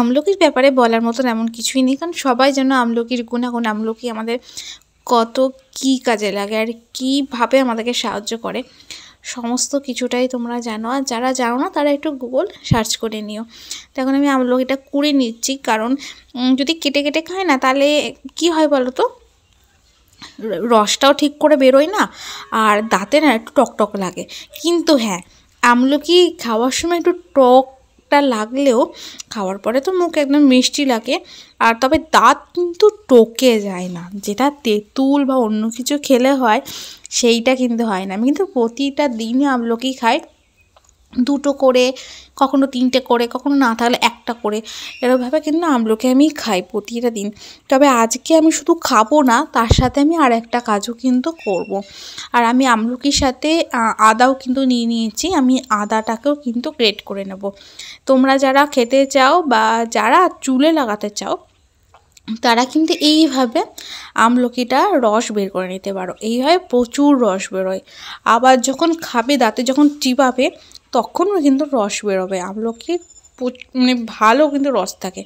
আমলকির ব্যাপারে বলার মতন এমন কিছুই নেই, কারণ সবাই যেন আমলকির গুণাগুণ, আমলকি আমাদের কত কী কাজে লাগে আর কীভাবে আমাদেরকে সাহায্য করে সমস্ত কিছুটাই তোমরা জানো। আর যারা জানো না তারা একটু গুগল সার্চ করে নিও। তো এখন আমি আমলকিটা কুড়ে নিচ্ছি, কারণ যদি কেটে কেটে খায় না তাহলে কি হয় বলো তো, রসটাও ঠিক করে বেরোয় না, আর দাঁতে না একটু টকটক লাগে। কিন্তু হ্যাঁ, আমলকি খাওয়ার সময় একটু টকটা লাগলেও খাওয়ার পরে তো মুখ একদম মিষ্টি লাগে। আর তবে দাঁত কিন্তু টকে যায় না, যেটা তেঁতুল বা অন্য কিছু খেলে হয় সেইটা কিন্তু হয় না। আমি কিন্তু প্রতিটা দিনই আমলকি খাই, দুটো করে, কখনো তিনটে করে, কখনো না থাকলে একটা করে, এরকমভাবে কিন্তু আমলকি আমি খাই প্রতিটা দিন। তবে আজকে আমি শুধু খাবো না, তার সাথে আমি আর একটা কাজও কিন্তু করব। আর আমি আমলকির সাথে আদাও কিন্তু নিয়ে নিয়েছি, আমি আদাটাকেও কিন্তু গ্রেট করে নেব। তোমরা যারা খেতে চাও বা যারা চুলে লাগাতে চাও তারা কিন্তু এইভাবে আমলকিটা রস বের করে নিতে পারো। এইভাবে প্রচুর রস বেরোয়, আবার যখন খাবে দাঁতে যখন চিবাবে তখনও কিন্তু রস বেরোবে। আমলকির মানে ভালো কিন্তু রস থাকে।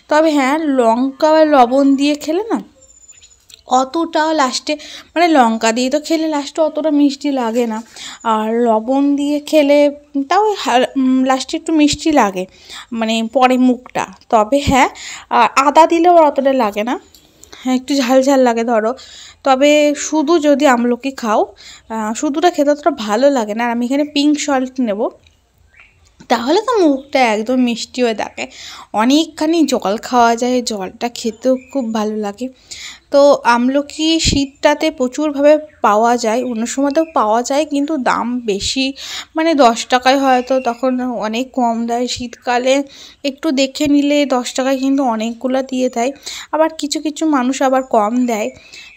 তবে হ্যাঁ, লঙ্কা বা লবণ দিয়ে খেলে না অতটাও লাস্টে, মানে লঙ্কা দিয়ে তো খেলে লাস্টে অতটা মিষ্টি লাগে না, আর লবণ দিয়ে খেলে তাও লাস্টে একটু মিষ্টি লাগে, মানে পরে মুখটা। তবে হ্যাঁ, আদা দিলেও অতটা লাগে না, হ্যাঁ একটু ঝাল ঝাল লাগে ধরো। তবে শুধু যদি আমলকি খাও, শুধুটা খেতে অতটা ভালো লাগে না। আর আমি এখানে পিঙ্ক সল্ট নেব, তাহলে তো মুখটা একদম মিষ্টি হয়ে থাকে। অনেকখানি জল খাওয়া যায়, জলটা খেতেও খুব ভালো লাগে। তো আমলকি শীতটাতে প্রচুরভাবে পাওয়া যায়, অন্য সময়তেও পাওয়া যায়, কিন্তু দাম বেশি, মানে 10 টাকায় হয়তো তখন অনেক কম দেয়। শীতকালে একটু দেখে নিলে 10 টাকায় কিন্তু অনেকগুলো দিয়ে দেয়। আবার কিছু কিছু মানুষ আবার কম দেয়,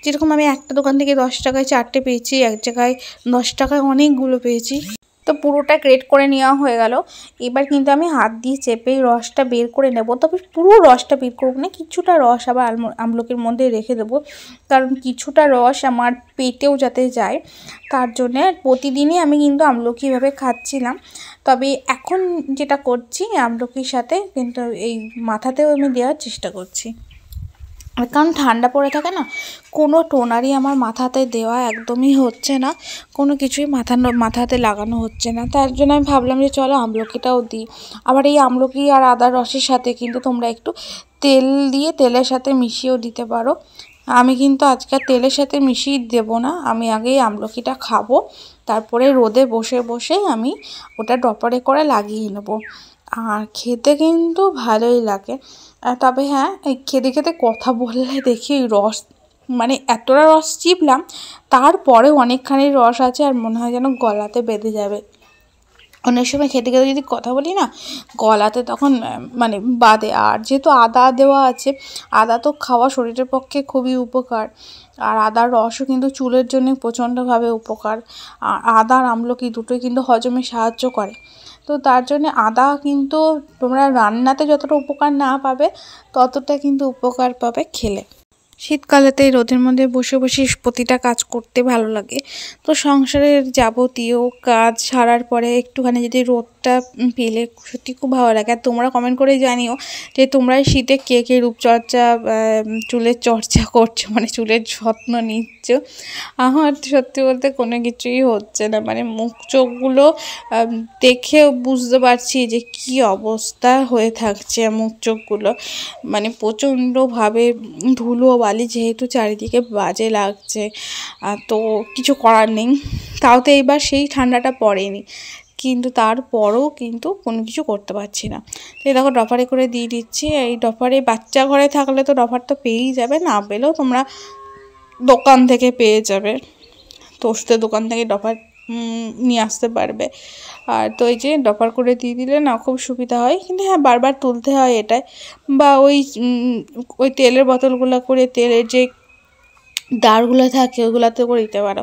যেরকম আমি একটা দোকান থেকে 10 টাকায় 4টে পেয়েছি, এক জায়গায় 10 টাকায় অনেকগুলো পেয়েছি। তো পুরোটা গ্রেট করে নেওয়া হয়ে গেল। এবার কিন্তু আমি হাত দিয়ে চেপে রসটা বের করে নেব। তবে পুরো রসটা বের করব না, কিছুটা রস আবার আমলকির মধ্যে রেখে দেবো, কারণ কিছুটা রস আমার পেটেও যাতে যায়, তার জন্যে প্রতিদিনই আমি কিন্তু আমলকি এভাবে খাচ্ছিলাম। তবে এখন যেটা করছি, আমলকির সাথে কিন্তু এই মাথাতেও আমি দেওয়ার চেষ্টা করছি, কারণ ঠান্ডা পড়ে থাকে না, কোনো টোনারই আমার মাথাতে দেওয়া একদমই হচ্ছে না, কোনো কিছুই মাথাতে লাগানো হচ্ছে না। তার জন্য আমি ভাবলাম যে চলো আমলকিটাও দিই। আবার এই আমলকি আর আদার রসের সাথে কিন্তু তোমরা একটু তেল দিয়ে তেলের সাথে মিশিয়েও দিতে পারো। আমি কিন্তু আজকে তেলের সাথে মিশিয়ে দেবো না, আমি আগেই আমলকিটা খাবো, তারপরে রোদে বসে বসে আমি ওটা ড্রপারে করে লাগিয়ে নেবো। আর খেতে কিন্তু ভালোই লাগে। তবে হ্যাঁ, এই খেতে খেতে কথা বললে দেখি রস, মানে এতটা রস চিপলাম, তারপরে অনেকখানি রস আছে আর মনে হয় যেন গলাতে বেঁধে যাবে। অনেক সময় খেতে খেতে যদি কথা বলি না, গলাতে তখন মানে বাদে। আর যেহেতু আদা দেওয়া আছে, আদা তো খাওয়া শরীরের পক্ষে খুবই উপকার, আর আদার রসও কিন্তু চুলের জন্য প্রচণ্ডভাবে উপকার। আর আদা আর আমলকি দুটোই কিন্তু হজমে সাহায্য করে। তো তার জন্যে আদা কিন্তু তোমরা রান্নাতে যতটা উপকার না পাবে, ততটা কিন্তু উপকার পাবে খেলে। শীতকালেতে রোদের মধ্যে বসে বসে প্রতিটা কাজ করতে ভালো লাগে। তো সংসারের যাবতীয় কাজ সারার পরে একটুখানি যদি রোদটা পেলে সত্যি খুব ভালো লাগে। আর তোমরা কমেন্ট করে জানিও যে তোমরা শীতে কে কে রূপচর্চা, চুলের চর্চা করছো, মানে চুলের যত্ন নিচ্ছ। আমার সত্যি বলতে কোনো কিছুই হচ্ছে না, মানে মুখ চোখগুলো দেখে বুঝতে পারছি যে কি অবস্থা হয়ে থাকছে মুখ চোখগুলো, মানে প্রচণ্ডভাবে ধুলো বালি যেহেতু চারিদিকে বাজে লাগছে। তো কিছু করার নেই, তাও তো এইবার সেই ঠান্ডাটা পড়েনি, কিন্তু তারপরেও কিন্তু কোনো কিছু করতে পারছি না। তো এই দেখো ড্রপারে করে দিয়ে দিচ্ছি। এই ড্রপারে বাচ্চা ঘরে থাকলে তো ড্রপার তো পেয়েই যাবে, না পেলেও তোমরা দোকান থেকে পেয়ে যাবে, তো ওষুধের দোকান থেকে ড্রপার নিয়ে আসতে পারবে। আর তো এই যে ড্রপার করে দিয়ে দিলে না খুব সুবিধা হয়, কিন্তু হ্যাঁ বারবার তুলতে হয় এটাই। বা ওই তেলের বোতলগুলো করে তেলের যে দাঁড়গুলো থাকে ওগুলোতে করে দিতে পারো।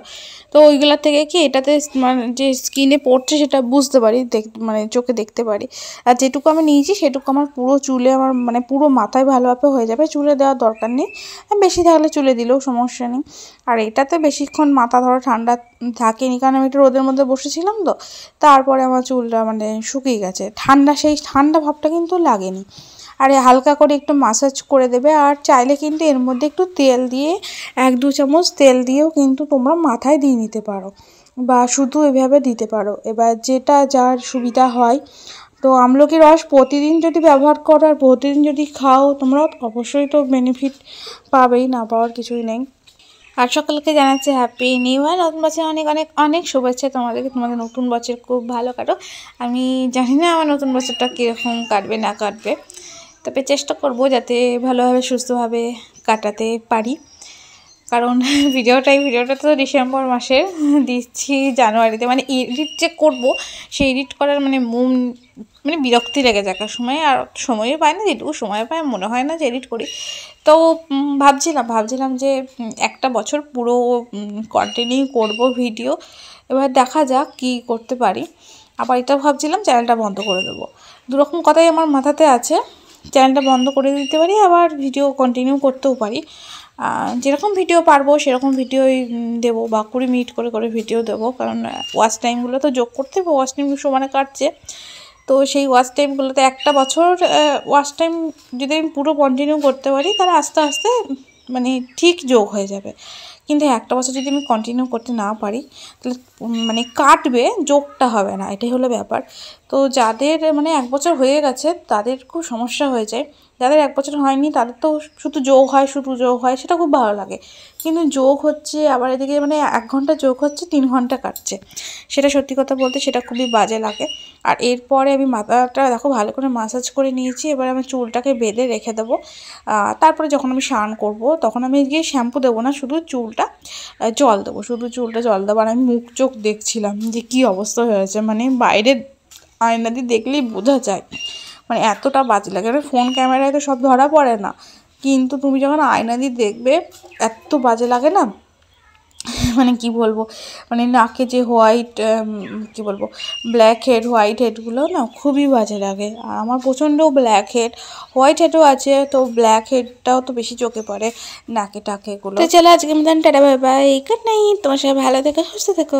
তো ওইগুলোর থেকে কি এটাতে মানে যে স্কিনে পড়ছে সেটা বুঝতে পারি, মানে চোখে দেখতে পারি। আর যেটুকু আমি নিয়েছি সেটুকু আমার পুরো চুলে, আমার মানে পুরো মাথায় ভালোভাবে হয়ে যাবে, চুলে দেওয়ার দরকার নেই, বেশি থাকলে চুলে দিলেও সমস্যা নেই। আর এটাতে বেশিক্ষণ মাথা ধরা ঠান্ডা থাকেনি, কারণ আমি একটু রোদের মধ্যে বসেছিলাম, তো তারপরে আমার চুলটা মানে শুকিয়ে গেছে, সেই ঠান্ডা ভাবটা কিন্তু লাগেনি। আর হালকা করে একটু মাসাজ করে দেবে। আর চাইলে কিন্তু এর মধ্যে একটু তেল দিয়ে 1-2 চামচ তেল দিয়েও কিন্তু তোমরা মাথায় দিয়ে নিতে পারো বা শুধু এভাবে দিতে পারো, এবার যেটা যার সুবিধা হয়। তো আমলকির রস প্রতিদিন যদি ব্যবহার করো আর প্রতিদিন যদি খাও তোমরা অবশ্যই তো বেনিফিট পাবেই, না পাওয়ার কিছুই নেই। আর সকলকে জানাচ্ছি হ্যাপি নিউ ইয়ার, নতুন বছর অনেক অনেক অনেক শুভেচ্ছা তোমাদেরকে। তোমাদের নতুন বছর খুব ভালো কাটো। আমি জানি না আমার নতুন বছরটা কীরকম কাটবে না কাটবে, তবে চেষ্টা করব যাতে ভালোভাবে সুস্থভাবে কাটাতে পারি। কারণ ভিডিওটা তো ডিসেম্বর মাসে দিচ্ছি জানুয়ারিতে, মানে এডিট যে করবো সেই এডিট করার মানে বিরক্তি লেগে যায় সময়, আর সময়ও পাই না, যেটুকু সময় পাই মনে হয় না যে এডিট করি। তো ভাবছিলাম যে একটা বছর পুরো কন্টিনিউ করব ভিডিও, এবার দেখা যাক কি করতে পারি। আবার এটা ভাবছিলাম চ্যানেলটা বন্ধ করে দেবো। দুরকম কথাই আমার মাথাতে আছে, চ্যানেলটা বন্ধ করে দিতে পারি, আবার ভিডিও কন্টিনিউ করতেও পারি। যেরকম ভিডিও পারবো সেরকম ভিডিওই দেবো, বা 20 মিনিট করে ভিডিও দেবো, কারণ ওয়াচ টাইমগুলো তো যোগ করতে হবে, ওয়াচ টাইম সমানে কাটছে। তো সেই ওয়াচ টাইমগুলোতে একটা বছর ওয়াচ টাইম যদি আমি পুরো কন্টিনিউ করতে পারি তাহলে আস্তে আস্তে মানে ঠিক যোগ হয়ে যাবে। কিন্তু একটা বছর যদি আমি কন্টিনিউ করতে না পারি তাহলে মানে কাটবে, যোগটা হবে না, এটাই হলো ব্যাপার। তো যাদের মানে 1 বছর হয়ে গেছে তাদের খুব সমস্যা হয়ে যায়, যাদের 1 বছর হয়নি তাদের তো শুধু যোগ হয়, সেটা খুব ভালো লাগে। কিন্তু যোগ হচ্ছে আবার এদিকে মানে 1 ঘন্টা যোগ হচ্ছে 3 ঘন্টা কাটছে, সেটা সত্যি কথা বলতে সেটা খুবই বাজে লাগে। আর এরপরে আমি মাথাটা দেখো ভালো করে মাসাজ করে নিয়েছি, এবার আমি চুলটাকে বেঁধে রেখে দেবো। তারপরে যখন আমি স্নান করব তখন আমি গিয়ে শ্যাম্পু দেবো না, শুধু চুলটা জল দেবো, আর আমি মুখ চোখ দেখছিলাম যে কী অবস্থা হয়েছে, মানে বাইরে আয়না দিয়ে দেখলেই বোঝা যায়, মানে এতটা বাজে লাগে। ফোন ক্যামেরায় তো সব ধরা পড়ে না, কিন্তু তুমি যখন আয়না দিয়ে দেখবে এত বাজে লাগে না, মানে কি বলবো, মানে নাকে যে কি বলবো ব্ল্যাক হেড হোয়াইট হেডগুলো না খুবই বাজে লাগে। আর আমার প্রচণ্ড ব্ল্যাক হেড, হোয়াইট হেডও আছে, তো ব্ল্যাক হেডটাও তো বেশি চোখে পড়ে নাকে টাকে এগুলো। তো চলো আজকে মতন tata bye bye, good night, তোমার সাথে ভালো থেকো, সুস্থ থেকো।